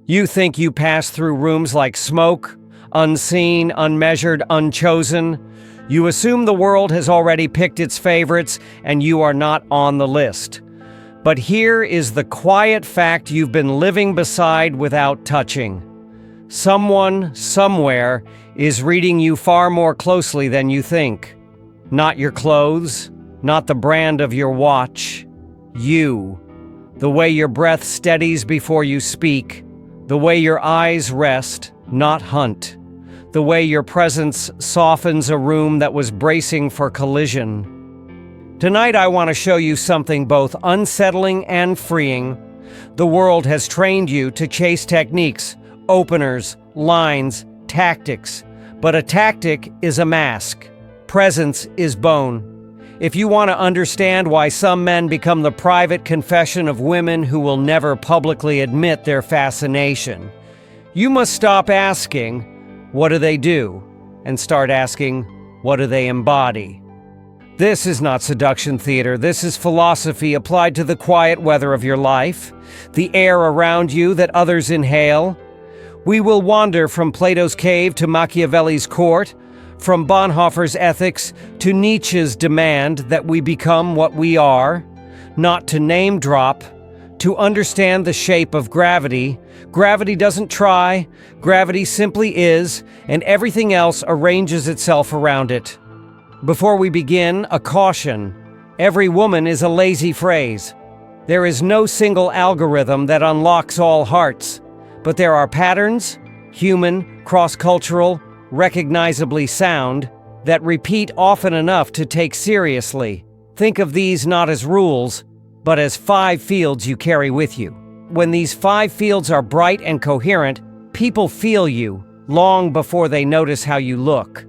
You think you pass through rooms like smoke, unseen, unmeasured, unchosen. You assume the world has already picked its favorites and you are not on the list. But here is the quiet fact you've been living beside without touching. Someone, somewhere, is reading you far more closely than you think. Not your clothes, not the brand of your watch. You. The way your breath steadies before you speak. The way your eyes rest, not hunt. The way your presence softens a room that was bracing for collision. Tonight I want to show you something both unsettling and freeing. The world has trained you to chase techniques, openers, lines, tactics. But a tactic is a mask. Presence is bone. If you want to understand why some men become the private confession of women who will never publicly admit their fascination, you must stop asking, "What do they do?" and start asking, "What do they embody?" This is not seduction theater. This is philosophy applied to the quiet weather of your life, the air around you that others inhale. We will wander from Plato's cave to Machiavelli's court, from Bonhoeffer's ethics to Nietzsche's demand that we become what we are, not to name drop, to understand the shape of gravity. Gravity doesn't try, gravity simply is, and everything else arranges itself around it. Before we begin, a caution. Every woman is a lazy phrase. There is no single algorithm that unlocks all hearts, but there are patterns, human, cross-cultural, recognizably sound, that repeat often enough to take seriously. Think of these not as rules, but as 5 fields you carry with you. When these 5 fields are bright and coherent, people feel you long before they notice how you look.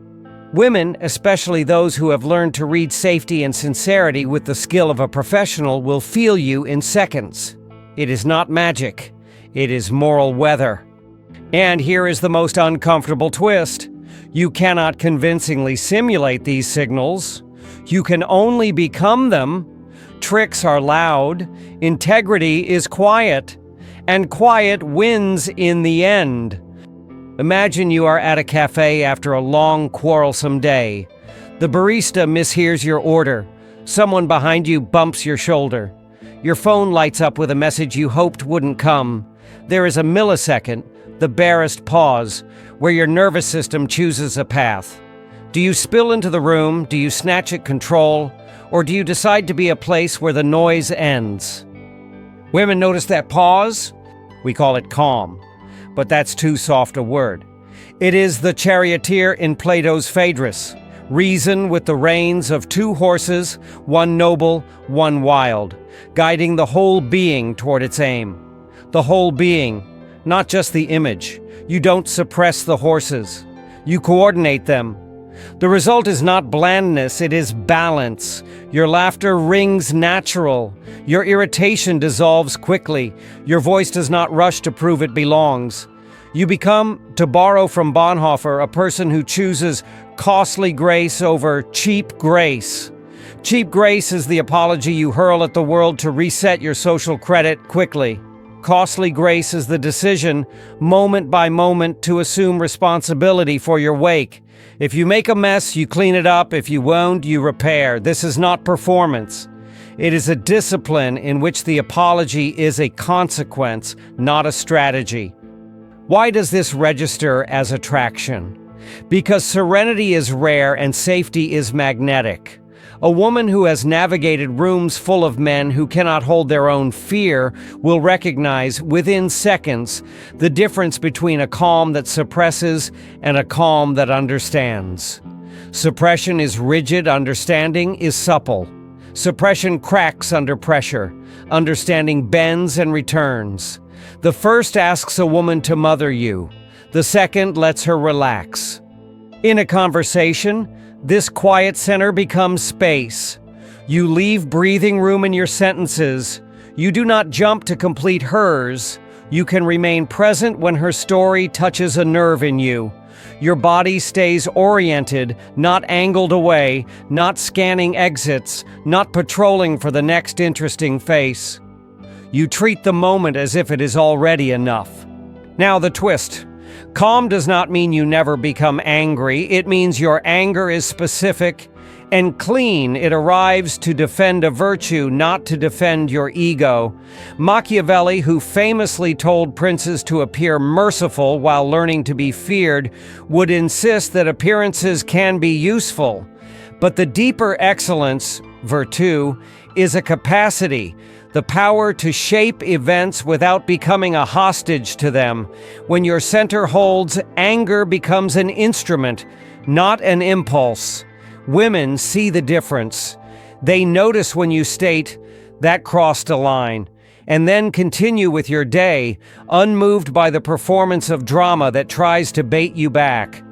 Women, especially those who have learned to read safety and sincerity with the skill of a professional, will feel you in seconds. It is not magic. It is moral weather. And here is the most uncomfortable twist. You cannot convincingly simulate these signals. You can only become them. Tricks are loud. Integrity is quiet. And quiet wins in the end. Imagine you are at a cafe after a long, quarrelsome day. The barista mishears your order. Someone behind you bumps your shoulder. Your phone lights up with a message you hoped wouldn't come. There is a millisecond, the barest pause, where your nervous system chooses a path. Do you spill into the room? Do you snatch at control? Or do you decide to be a place where the noise ends? Women notice that pause? We call it calm, but that's too soft a word. It is the charioteer in Plato's Phaedrus, reason with the reins of 2 horses, one noble, one wild, guiding the whole being toward its aim. The whole being, not just the image. You don't suppress the horses. You coordinate them. The result is not blandness, it is balance. Your laughter rings natural. Your irritation dissolves quickly. Your voice does not rush to prove it belongs. You become, to borrow from Bonhoeffer, a person who chooses costly grace over cheap grace. Cheap grace is the apology you hurl at the world to reset your social credit quickly. Costly grace is the decision, moment by moment, to assume responsibility for your wake. If you make a mess, you clean it up. If you won't, you repair. This is not performance. It is a discipline in which the apology is a consequence, not a strategy. Why does this register as attraction? Because serenity is rare and safety is magnetic. A woman who has navigated rooms full of men who cannot hold their own fear will recognize within seconds the difference between a calm that suppresses and a calm that understands. Suppression is rigid, understanding is supple. Suppression cracks under pressure, understanding bends and returns. The first asks a woman to mother you, the second lets her relax. In a conversation, this quiet center becomes space. You leave breathing room in your sentences. You do not jump to complete hers. You can remain present when her story touches a nerve in you. Your body stays oriented, not angled away, not scanning exits, not patrolling for the next interesting face. You treat the moment as if it is already enough. Now the twist. Calm does not mean you never become angry. It means your anger is specific and clean. It arrives to defend a virtue, not to defend your ego. Machiavelli, who famously told princes to appear merciful while learning to be feared, would insist that appearances can be useful. But the deeper excellence, virtue, is a capacity, the power to shape events without becoming a hostage to them. When your center holds, anger becomes an instrument, not an impulse. Women see the difference. They notice when you state, "That crossed a line," and then continue with your day, unmoved by the performance of drama that tries to bait you back.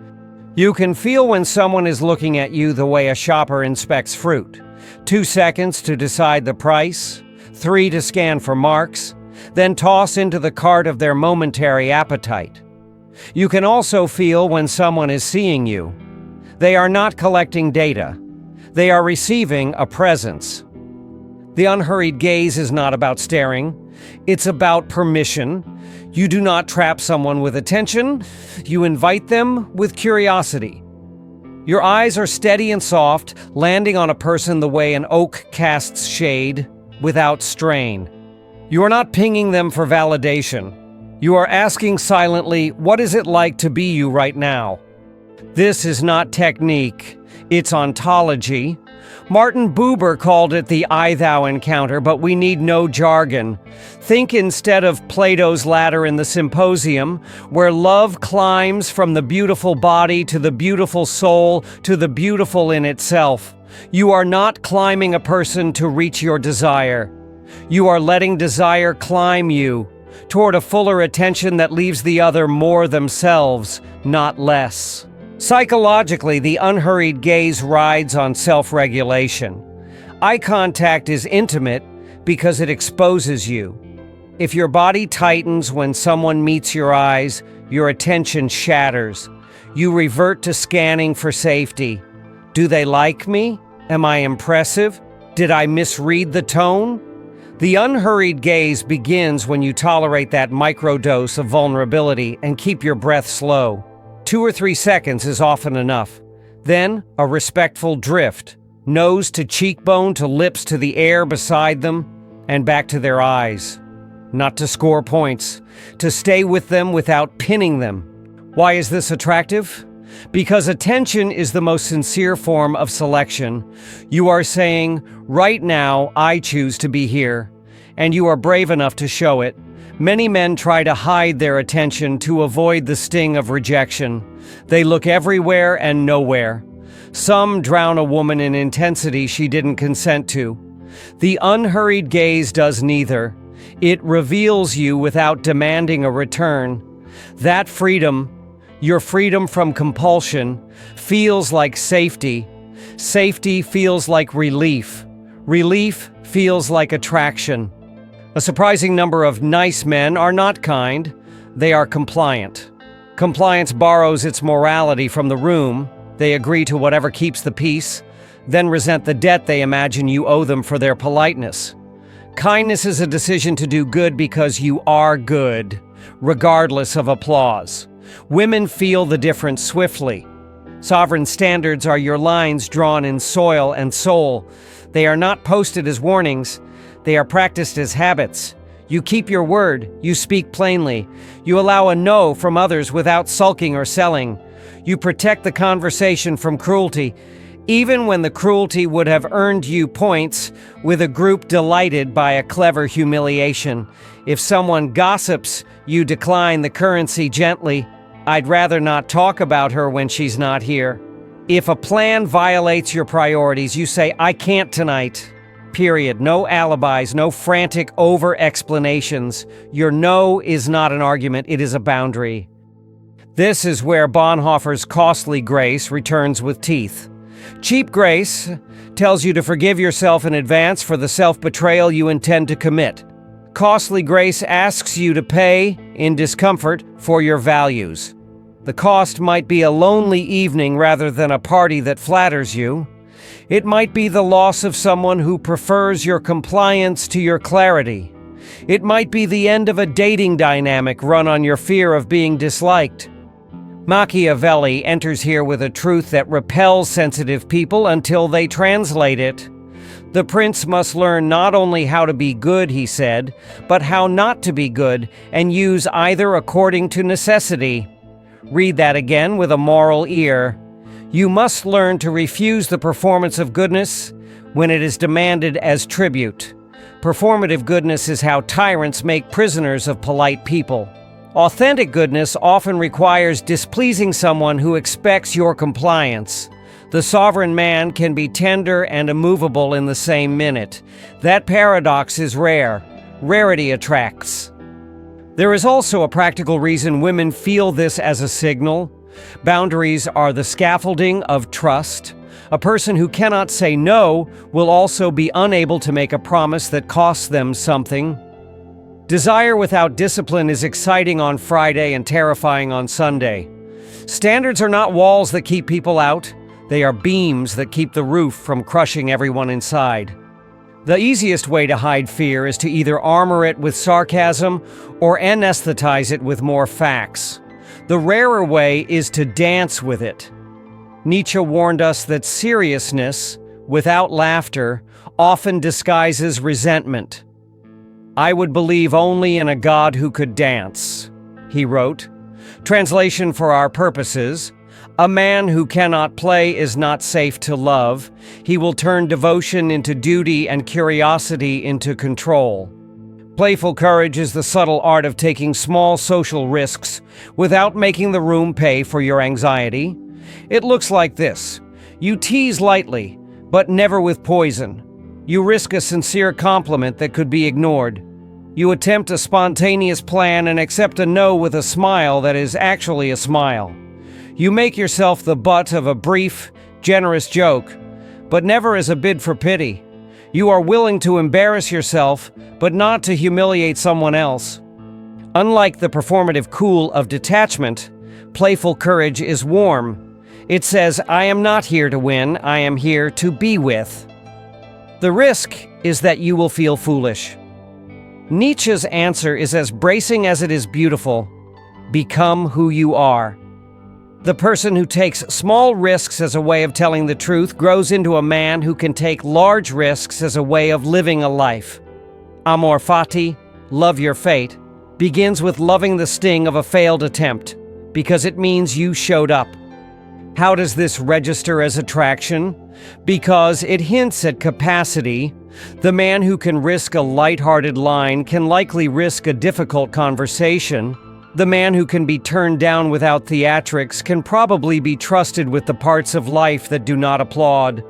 You can feel when someone is looking at you the way a shopper inspects fruit. 2 seconds to decide the price, 3 to scan for marks, then toss into the cart of their momentary appetite. You can also feel when someone is seeing you. They are not collecting data. They are receiving a presence. The unhurried gaze is not about staring. It's about permission. You do not trap someone with attention. You invite them with curiosity. Your eyes are steady and soft, landing on a person the way an oak casts shade, without strain. You are not pinging them for validation. You are asking silently, "What is it like to be you right now?" This is not technique, it's ontology. Martin Buber called it the I-thou encounter, but we need no jargon. Think instead of Plato's ladder in the Symposium, where love climbs from the beautiful body to the beautiful soul to the beautiful in itself. You are not climbing a person to reach your desire. You are letting desire climb you toward a fuller attention that leaves the other more themselves, not less. Psychologically, the unhurried gaze rides on self-regulation. Eye contact is intimate because it exposes you. If your body tightens when someone meets your eyes, your attention shatters. You revert to scanning for safety. Do they like me? Am I impressive? Did I misread the tone? The unhurried gaze begins when you tolerate that microdose of vulnerability and keep your breath slow. 2 or 3 seconds is often enough. Then, a respectful drift, nose to cheekbone to lips to the air beside them, and back to their eyes. Not to score points, to stay with them without pinning them. Why is this attractive? Because attention is the most sincere form of selection. You are saying, "Right now, I choose to be here," and you are brave enough to show it. Many men try to hide their attention to avoid the sting of rejection. They look everywhere and nowhere. Some drown a woman in intensity she didn't consent to. The unhurried gaze does neither. It reveals you without demanding a return. That freedom, your freedom from compulsion, feels like safety. Safety feels like relief. Relief feels like attraction. A surprising number of nice men are not kind, they are compliant. Compliance borrows its morality from the room. They agree to whatever keeps the peace, then resent the debt they imagine you owe them for their politeness. Kindness is a decision to do good because you are good, regardless of applause. Women feel the difference swiftly. Sovereign standards are your lines drawn in soil and soul. They are not posted as warnings. They are practiced as habits. You keep your word. You speak plainly. You allow a no from others without sulking or selling. You protect the conversation from cruelty, even when the cruelty would have earned you points with a group delighted by a clever humiliation. If someone gossips, you decline the currency gently. I'd rather not talk about her when she's not here. If a plan violates your priorities, you say, "I can't tonight." Period. No alibis, no frantic over-explanations. Your no is not an argument, it is a boundary. This is where Bonhoeffer's costly grace returns with teeth. Cheap grace tells you to forgive yourself in advance for the self-betrayal you intend to commit. Costly grace asks you to pay, in discomfort, for your values. The cost might be a lonely evening rather than a party that flatters you. It might be the loss of someone who prefers your compliance to your clarity. It might be the end of a dating dynamic run on your fear of being disliked. Machiavelli enters here with a truth that repels sensitive people until they translate it. The prince must learn not only how to be good, he said, but how not to be good, and use either according to necessity. Read that again with a moral ear. You must learn to refuse the performance of goodness when it is demanded as tribute. Performative goodness is how tyrants make prisoners of polite people. Authentic goodness often requires displeasing someone who expects your compliance. The sovereign man can be tender and immovable in the same minute. That paradox is rare. Rarity attracts. There is also a practical reason women feel this as a signal. Boundaries are the scaffolding of trust. A person who cannot say no will also be unable to make a promise that costs them something. Desire without discipline is exciting on Friday and terrifying on Sunday. Standards are not walls that keep people out. They are beams that keep the roof from crushing everyone inside. The easiest way to hide fear is to either armor it with sarcasm or anesthetize it with more facts. The rarer way is to dance with it. Nietzsche warned us that seriousness, without laughter, often disguises resentment. "I would believe only in a God who could dance," he wrote. Translation for our purposes: a man who cannot play is not safe to love. He will turn devotion into duty and curiosity into control. Playful courage is the subtle art of taking small social risks without making the room pay for your anxiety. It looks like this. You tease lightly, but never with poison. You risk a sincere compliment that could be ignored. You attempt a spontaneous plan and accept a no with a smile that is actually a smile. You make yourself the butt of a brief, generous joke, but never as a bid for pity. You are willing to embarrass yourself, but not to humiliate someone else. Unlike the performative cool of detachment, playful courage is warm. It says, "I am not here to win, I am here to be with." The risk is that you will feel foolish. Nietzsche's answer is as bracing as it is beautiful. Become who you are. The person who takes small risks as a way of telling the truth grows into a man who can take large risks as a way of living a life. Amor fati, love your fate, begins with loving the sting of a failed attempt, because it means you showed up. How does this register as attraction? Because it hints at capacity. The man who can risk a light-hearted line can likely risk a difficult conversation. The man who can be turned down without theatrics can probably be trusted with the parts of life that do not applaud.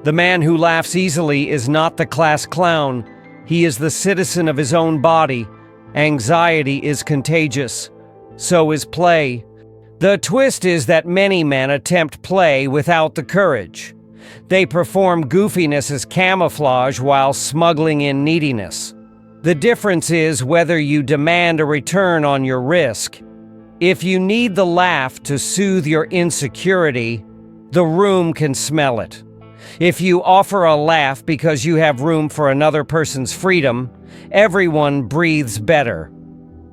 The man who laughs easily is not the class clown. He is the citizen of his own body. Anxiety is contagious. So is play. The twist is that many men attempt play without the courage. They perform goofiness as camouflage while smuggling in neediness. The difference is whether you demand a return on your risk. If you need the laugh to soothe your insecurity, the room can smell it. If you offer a laugh because you have room for another person's freedom, everyone breathes better.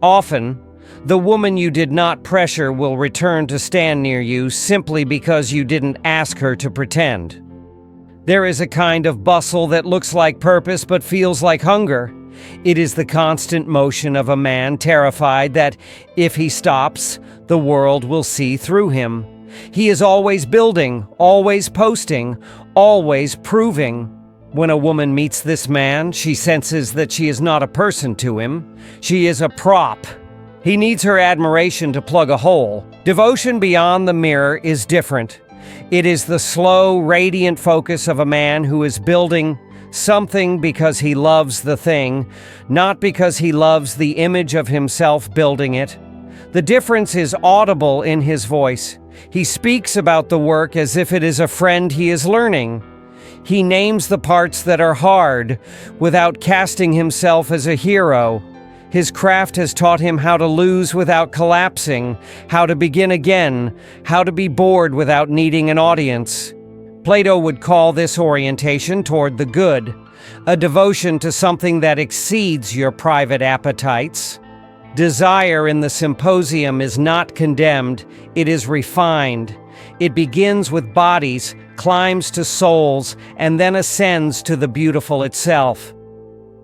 Often, the woman you did not pressure will return to stand near you simply because you didn't ask her to pretend. There is a kind of bustle that looks like purpose but feels like hunger. It is the constant motion of a man terrified that, if he stops, the world will see through him. He is always building, always posting, always proving. When a woman meets this man, she senses that she is not a person to him. She is a prop. He needs her admiration to plug a hole. Devotion beyond the mirror is different. It is the slow, radiant focus of a man who is building something because he loves the thing, not because he loves the image of himself building it. The difference is audible in his voice. He speaks about the work as if it is a friend he is learning. He names the parts that are hard without casting himself as a hero. His craft has taught him how to lose without collapsing, how to begin again, how to be bored without needing an audience. Plato would call this orientation toward the good. a devotion to something that exceeds your private appetites. Desire in the symposium is not condemned, it is refined. It begins with bodies, climbs to souls, and then ascends to the beautiful itself.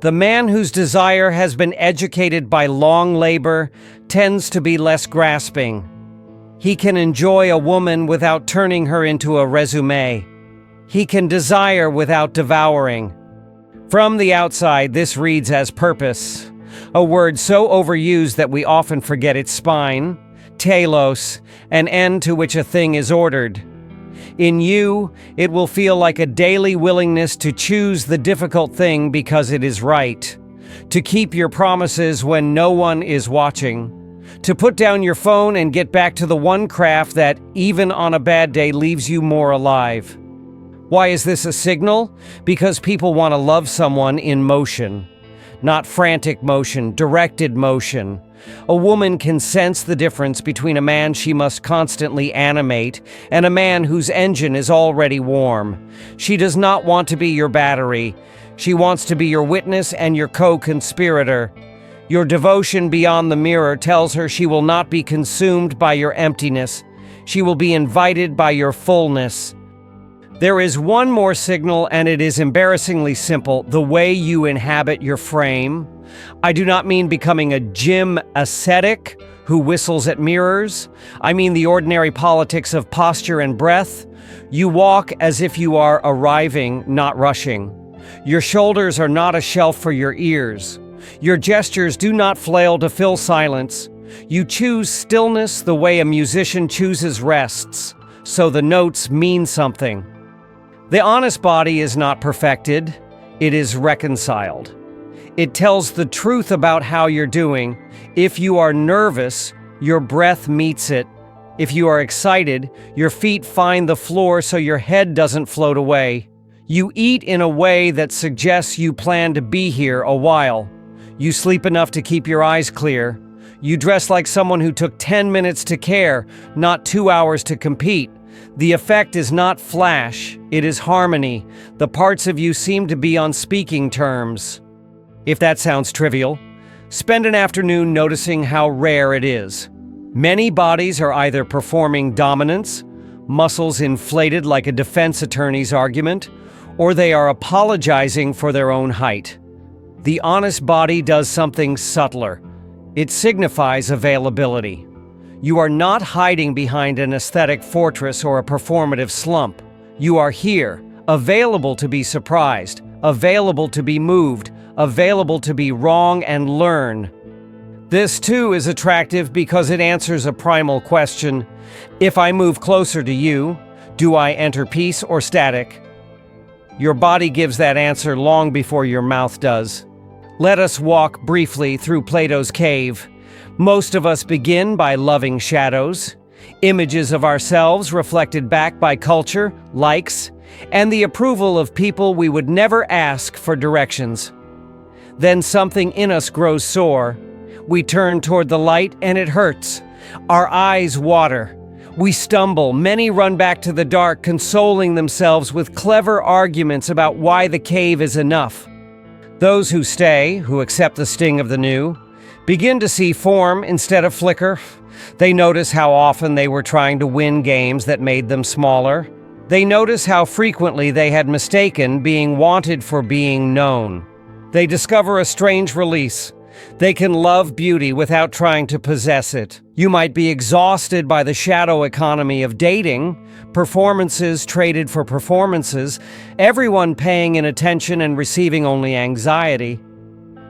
The man whose desire has been educated by long labor tends to be less grasping. He can enjoy a woman without turning her into a resume. He can desire without devouring. From the outside, this reads as purpose, a word so overused that we often forget its spine, telos, an end to which a thing is ordered. In you, it will feel like a daily willingness to choose the difficult thing because it is right, to keep your promises when no one is watching, to put down your phone and get back to the one craft that, even on a bad day, leaves you more alive. Why is this a signal? Because people want to love someone in motion. Not frantic motion, directed motion. A woman can sense the difference between a man she must constantly animate and a man whose engine is already warm. She does not want to be your battery. She wants to be your witness and your co-conspirator. Your devotion beyond the mirror tells her she will not be consumed by your emptiness. She will be invited by your fullness. There is one more signal, and it is embarrassingly simple: the way you inhabit your frame. I do not mean becoming a gym ascetic who whistles at mirrors. I mean the ordinary politics of posture and breath. You walk as if you are arriving, not rushing. Your shoulders are not a shelf for your ears. Your gestures do not flail to fill silence. You choose stillness the way a musician chooses rests, so the notes mean something. The honest body is not perfected, it is reconciled. It tells the truth about how you're doing. If you are nervous, your breath meets it. If you are excited, your feet find the floor so your head doesn't float away. You eat in a way that suggests you plan to be here a while. You sleep enough to keep your eyes clear. You dress like someone who took 10 minutes to care, not 2 hours to compete. The effect is not flash, it is harmony. The parts of you seem to be on speaking terms. If that sounds trivial, spend an afternoon noticing how rare it is. Many bodies are either performing dominance, muscles inflated like a defense attorney's argument, or they are apologizing for their own height. The honest body does something subtler. It signifies availability. You are not hiding behind an aesthetic fortress or a performative slump. You are here, available to be surprised, available to be moved, available to be wrong and learn. This too is attractive because it answers a primal question. If I move closer to you, do I enter peace or static? Your body gives that answer long before your mouth does. Let us walk briefly through Plato's cave. Most of us begin by loving shadows, images of ourselves reflected back by culture, likes, and the approval of people we would never ask for directions. Then something in us grows sore. We turn toward the light and it hurts. Our eyes water. We stumble. Many run back to the dark, consoling themselves with clever arguments about why the cave is enough. Those who stay, who accept the sting of the new, begin to see form instead of flicker. They notice how often they were trying to win games that made them smaller. They notice how frequently they had mistaken being wanted for being known. They discover a strange release. They can love beauty without trying to possess it. You might be exhausted by the shadow economy of dating, performances traded for performances, everyone paying in attention and receiving only anxiety.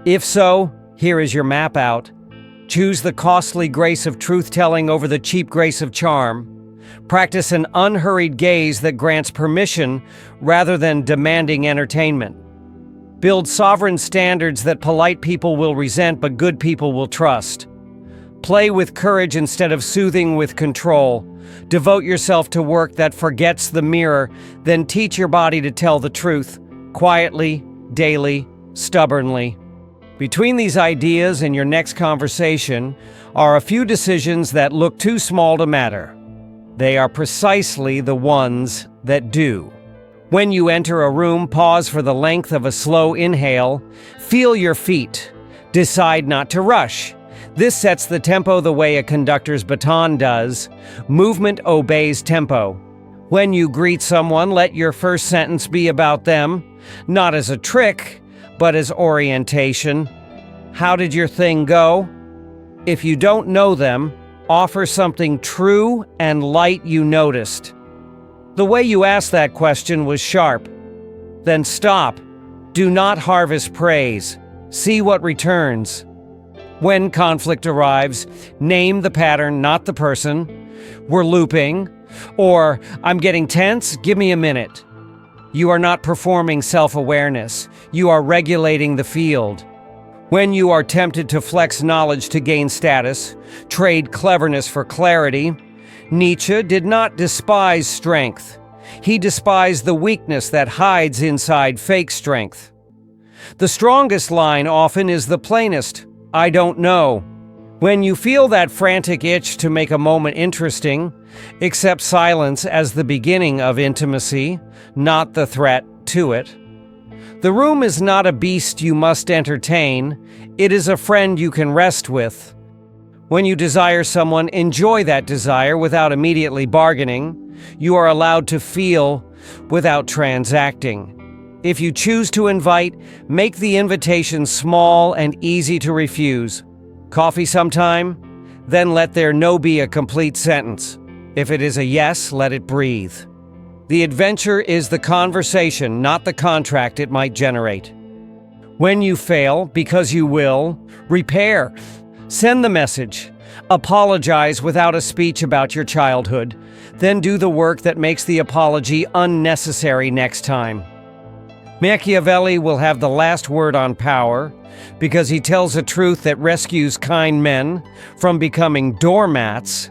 If so, here is your map out. Choose the costly grace of truth-telling over the cheap grace of charm. Practice an unhurried gaze that grants permission rather than demanding entertainment. Build sovereign standards that polite people will resent but good people will trust. Play with courage instead of soothing with control. Devote yourself to work that forgets the mirror, then teach your body to tell the truth, quietly, daily, stubbornly. Between these ideas and your next conversation are a few decisions that look too small to matter. They are precisely the ones that do. When you enter a room, pause for the length of a slow inhale. Feel your feet. Decide not to rush. This sets the tempo the way a conductor's baton does. Movement obeys tempo. When you greet someone, let your first sentence be about them, not as a trick, but as orientation. How did your thing go? If you don't know them, offer something true and light you noticed. The way you asked that question was sharp. Then stop. Do not harvest praise. See what returns. When conflict arrives, name the pattern, not the person. We're looping. Or, I'm getting tense, give me a minute. You are not performing self-awareness. You are regulating the field. When you are tempted to flex knowledge to gain status, trade cleverness for clarity, Nietzsche did not despise strength. He despised the weakness that hides inside fake strength. The strongest line often is the plainest, I don't know. When you feel that frantic itch to make a moment interesting, accept silence as the beginning of intimacy, not the threat to it. The room is not a beast you must entertain, it is a friend you can rest with. When you desire someone, enjoy that desire without immediately bargaining. You are allowed to feel without transacting. If you choose to invite, make the invitation small and easy to refuse. Coffee sometime? Then let there no be a complete sentence. If it is a yes, let it breathe. The adventure is the conversation, not the contract it might generate. When you fail, because you will, repair. Send the message. Apologize without a speech about your childhood. Then do the work that makes the apology unnecessary next time. Machiavelli will have the last word on power because he tells a truth that rescues kind men from becoming doormats.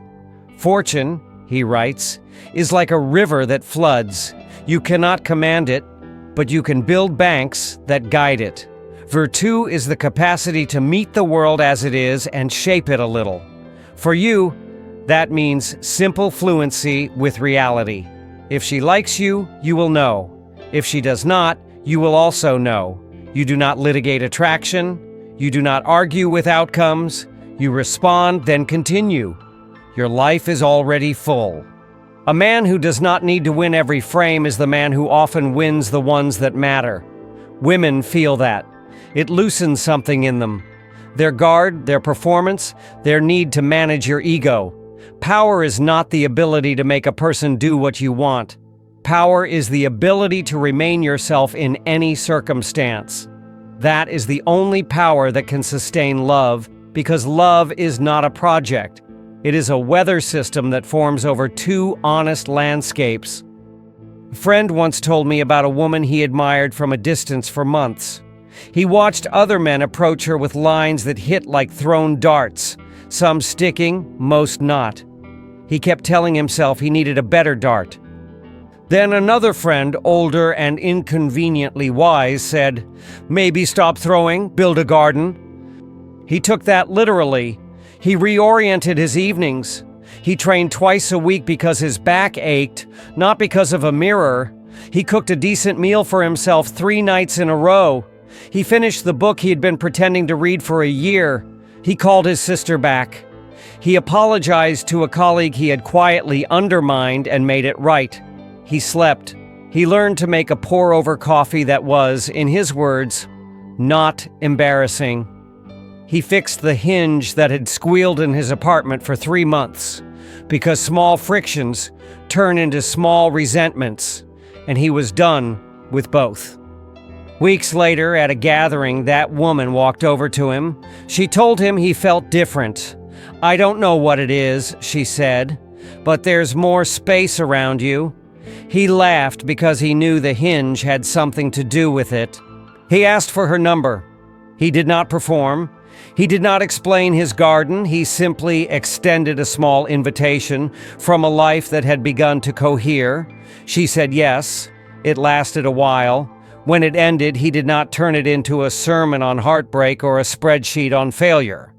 Fortune, he writes, is like a river that floods. You cannot command it, but you can build banks that guide it. Virtue is the capacity to meet the world as it is and shape it a little. For you, that means simple fluency with reality. If she likes you, you will know. If she does not, you will also know. You do not litigate attraction. You do not argue with outcomes. You respond, then continue. Your life is already full. A man who does not need to win every frame is the man who often wins the ones that matter. Women feel that. It loosens something in them. Their guard, their performance, their need to manage your ego. Power is not the ability to make a person do what you want. Power is the ability to remain yourself in any circumstance. That is the only power that can sustain love, because love is not a project. It is a weather system that forms over two honest landscapes. A friend once told me about a woman he admired from a distance for months. He watched other men approach her with lines that hit like thrown darts, some sticking, most not. He kept telling himself he needed a better dart. Then another friend, older and inconveniently wise, said, "Maybe stop throwing, build a garden." He took that literally. He reoriented his evenings. He trained twice a week because his back ached, not because of a mirror. He cooked a decent meal for himself 3 nights in a row. He finished the book he had been pretending to read for a year. He called his sister back. He apologized to a colleague he had quietly undermined and made it right. He slept. He learned to make a pour-over coffee that was, in his words, not embarrassing. He fixed the hinge that had squealed in his apartment for 3 months, because small frictions turn into small resentments, and he was done with both. Weeks later, at a gathering, that woman walked over to him. She told him he felt different. "I don't know what it is," she said, "but there's more space around you." He laughed because he knew the hinge had something to do with it. He asked for her number. He did not perform. He did not explain his garden. He simply extended a small invitation from a life that had begun to cohere. She said yes. It lasted a while. When it ended, he did not turn it into a sermon on heartbreak or a spreadsheet on failure.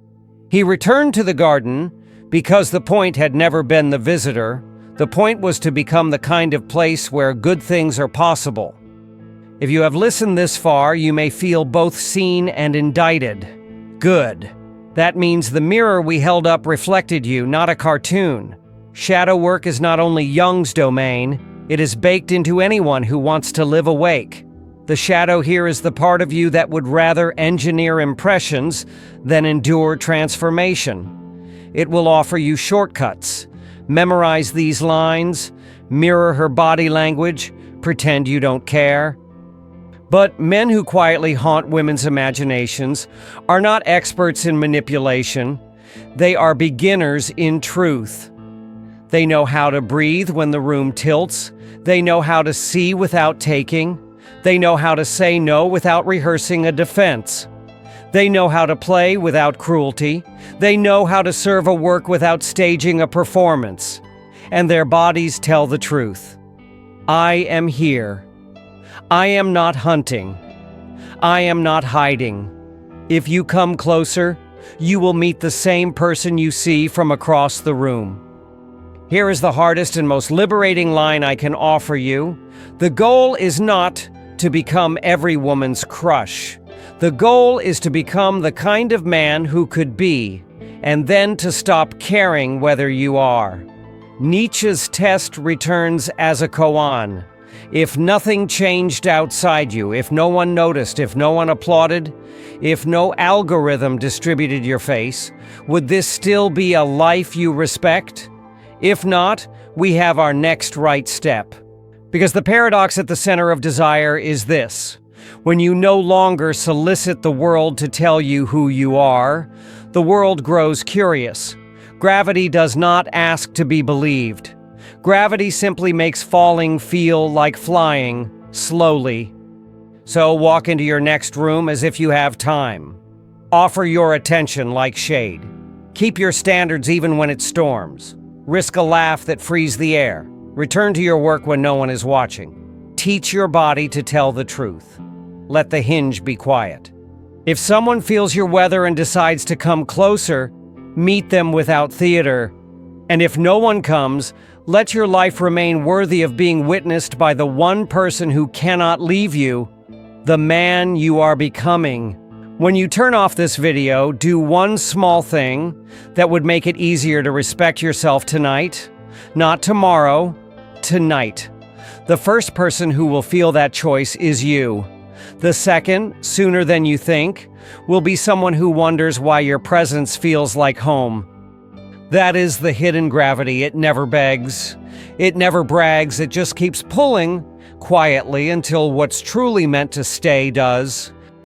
He returned to the garden because the point had never been the visitor. The point was to become the kind of place where good things are possible. If you have listened this far, you may feel both seen and indicted. Good. That means the mirror we held up reflected you, not a cartoon. Shadow work is not only Jung's domain, it is baked into anyone who wants to live awake. The shadow here is the part of you that would rather engineer impressions than endure transformation. It will offer you shortcuts. Memorize these lines, mirror her body language, pretend you don't care. But men who quietly haunt women's imaginations are not experts in manipulation. They are beginners in truth. They know how to breathe when the room tilts. They know how to see without taking. They know how to say no without rehearsing a defense. They know how to play without cruelty. They know how to serve a work without staging a performance. And their bodies tell the truth. I am here. I am not hunting. I am not hiding. If you come closer, you will meet the same person you see from across the room. Here is the hardest and most liberating line I can offer you. The goal is not to become every woman's crush. The goal is to become the kind of man who could be, and then to stop caring whether you are. Nietzsche's test returns as a koan. If nothing changed outside you, if no one noticed, if no one applauded, if no algorithm distributed your face, would this still be a life you respect? If not, we have our next right step. Because the paradox at the center of desire is this. When you no longer solicit the world to tell you who you are, the world grows curious. Gravity does not ask to be believed. Gravity simply makes falling feel like flying, slowly. So walk into your next room as if you have time. Offer your attention like shade. Keep your standards even when it storms. Risk a laugh that frees the air. Return to your work when no one is watching. Teach your body to tell the truth. Let the hinge be quiet. If someone feels your weather and decides to come closer, meet them without theater. And if no one comes, let your life remain worthy of being witnessed by the one person who cannot leave you, the man you are becoming. When you turn off this video, do one small thing that would make it easier to respect yourself tonight. Not tomorrow, tonight. The first person who will feel that choice is you. The second, sooner than you think, will be someone who wonders why your presence feels like home. That is the hidden gravity. It never begs. It never brags. It just keeps pulling quietly until what's truly meant to stay does.